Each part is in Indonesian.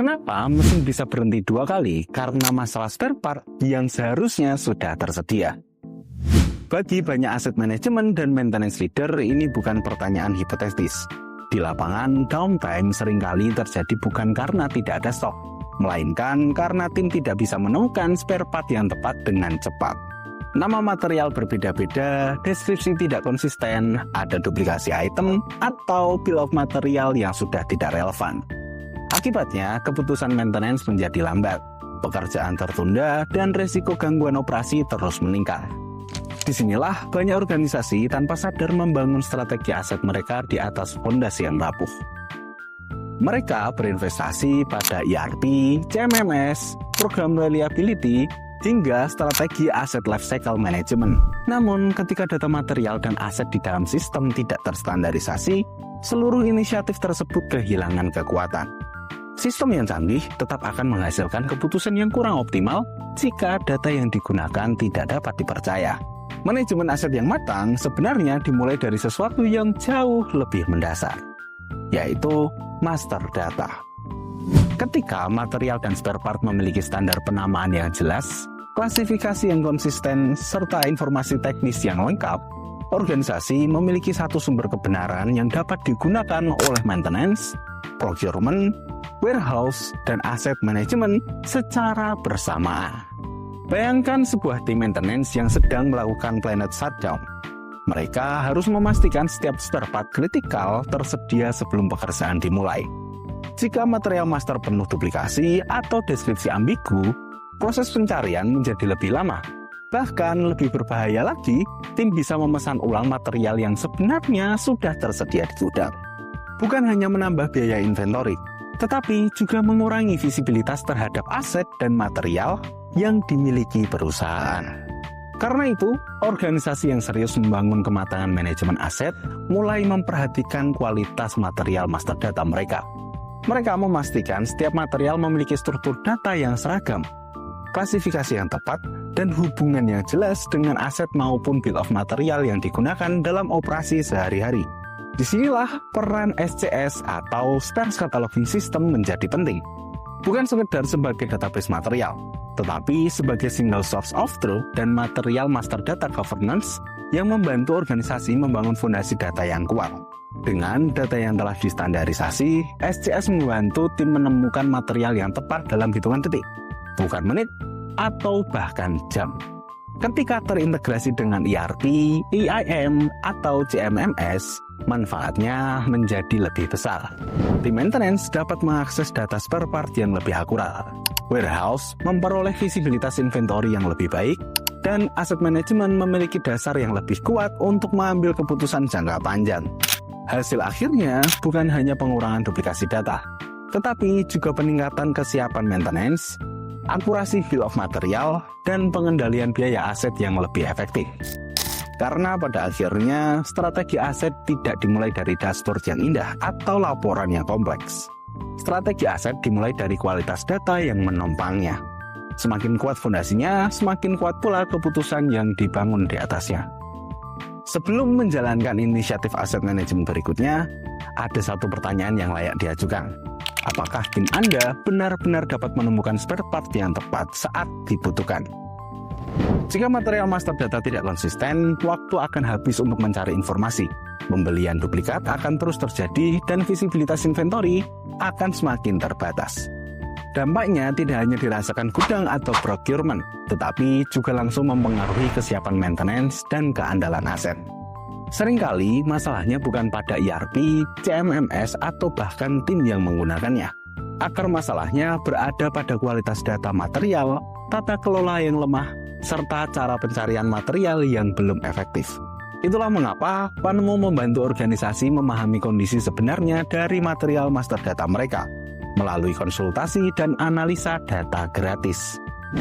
Kenapa mesin bisa berhenti 2 kali? Karena masalah spare part yang seharusnya sudah tersedia. Bagi banyak aset manajemen dan maintenance leader, ini bukan pertanyaan hipotetis. Di lapangan, downtime seringkali terjadi bukan karena tidak ada stok, melainkan karena tim tidak bisa menemukan spare part yang tepat dengan cepat. Nama material berbeda-beda, deskripsi tidak konsisten, ada duplikasi item, atau bill of material yang sudah tidak relevan. Akibatnya, keputusan maintenance menjadi lambat, pekerjaan tertunda, dan resiko gangguan operasi terus meningkat. Disinilah banyak organisasi tanpa sadar membangun strategi aset mereka di atas fondasi yang rapuh. Mereka berinvestasi pada ERP, CMMS, program reliability, hingga strategi aset lifecycle management. Namun, ketika data material dan aset di dalam sistem tidak terstandarisasi, seluruh inisiatif tersebut kehilangan kekuatan. Sistem yang canggih tetap akan menghasilkan keputusan yang kurang optimal jika data yang digunakan tidak dapat dipercaya. Manajemen aset yang matang sebenarnya dimulai dari sesuatu yang jauh lebih mendasar, yaitu master data. Ketika material dan spare part memiliki standar penamaan yang jelas, klasifikasi yang konsisten, serta informasi teknis yang lengkap, organisasi memiliki satu sumber kebenaran yang dapat digunakan oleh maintenance, procurement, warehouse, dan aset manajemen secara bersamaan. Bayangkan sebuah tim maintenance yang sedang melakukan planet shutdown. Mereka harus memastikan setiap spare part kritikal tersedia sebelum pekerjaan dimulai. Jika material master penuh duplikasi atau deskripsi ambigu, proses pencarian menjadi lebih lama. Bahkan lebih berbahaya lagi, tim bisa memesan ulang material yang sebenarnya sudah tersedia di gudang. Bukan hanya menambah biaya inventory, tetapi juga mengurangi visibilitas terhadap aset dan material yang dimiliki perusahaan. Karena itu, organisasi yang serius membangun kematangan manajemen aset mulai memperhatikan kualitas material master data mereka. Mereka memastikan setiap material memiliki struktur data yang seragam, klasifikasi yang tepat, dan hubungan yang jelas dengan aset maupun bill of material yang digunakan dalam operasi sehari-hari. Disinilah peran SCS atau Stars Cataloging System menjadi penting. Bukan sekedar sebagai database material, tetapi sebagai single source of truth dan material master data governance yang membantu organisasi membangun fondasi data yang kuat. Dengan data yang telah distandarisasi, SCS membantu tim menemukan material yang tepat dalam hitungan detik, bukan menit atau bahkan jam. Ketika terintegrasi dengan ERP, EIM, atau CMMS, manfaatnya menjadi lebih besar. Tim maintenance dapat mengakses data spare part yang lebih akurat. Warehouse memperoleh visibilitas inventory yang lebih baik, dan aset manajemen memiliki dasar yang lebih kuat untuk mengambil keputusan jangka panjang. Hasil akhirnya bukan hanya pengurangan duplikasi data, tetapi juga peningkatan kesiapan maintenance, akurasi bill of material, dan pengendalian biaya aset yang lebih efektif. Karena pada akhirnya, strategi aset tidak dimulai dari dashboard yang indah atau laporan yang kompleks. Strategi aset dimulai dari kualitas data yang menopangnya. Semakin kuat fondasinya, semakin kuat pula keputusan yang dibangun di atasnya. Sebelum menjalankan inisiatif aset manajemen berikutnya, ada satu pertanyaan yang layak diajukan. Apakah tim Anda benar-benar dapat menemukan spare part yang tepat saat dibutuhkan? Jika material master data tidak konsisten, waktu akan habis untuk mencari informasi. Pembelian duplikat akan terus terjadi dan visibilitas inventory akan semakin terbatas. Dampaknya tidak hanya dirasakan gudang atau procurement, tetapi juga langsung mempengaruhi kesiapan maintenance dan keandalan aset. Seringkali masalahnya bukan pada ERP, CMMS, atau bahkan tim yang menggunakannya. Akar masalahnya berada pada kualitas data material, tata kelola yang lemah, serta cara pencarian material yang belum efektif. Itulah mengapa Panemu membantu organisasi memahami kondisi sebenarnya dari material master data mereka melalui konsultasi dan analisa data gratis.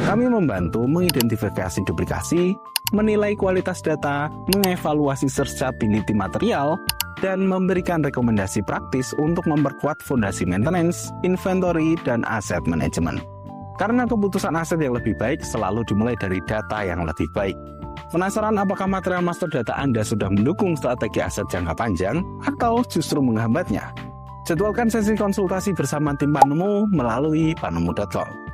Kami membantu mengidentifikasi duplikasi, menilai kualitas data, mengevaluasi searchability material, dan memberikan rekomendasi praktis untuk memperkuat fondasi maintenance, inventory, dan aset manajemen. Karena keputusan aset yang lebih baik selalu dimulai dari data yang lebih baik. Penasaran apakah material master data Anda sudah mendukung strategi aset jangka panjang atau justru menghambatnya? Jadwalkan sesi konsultasi bersama tim Panemu melalui panemu.com.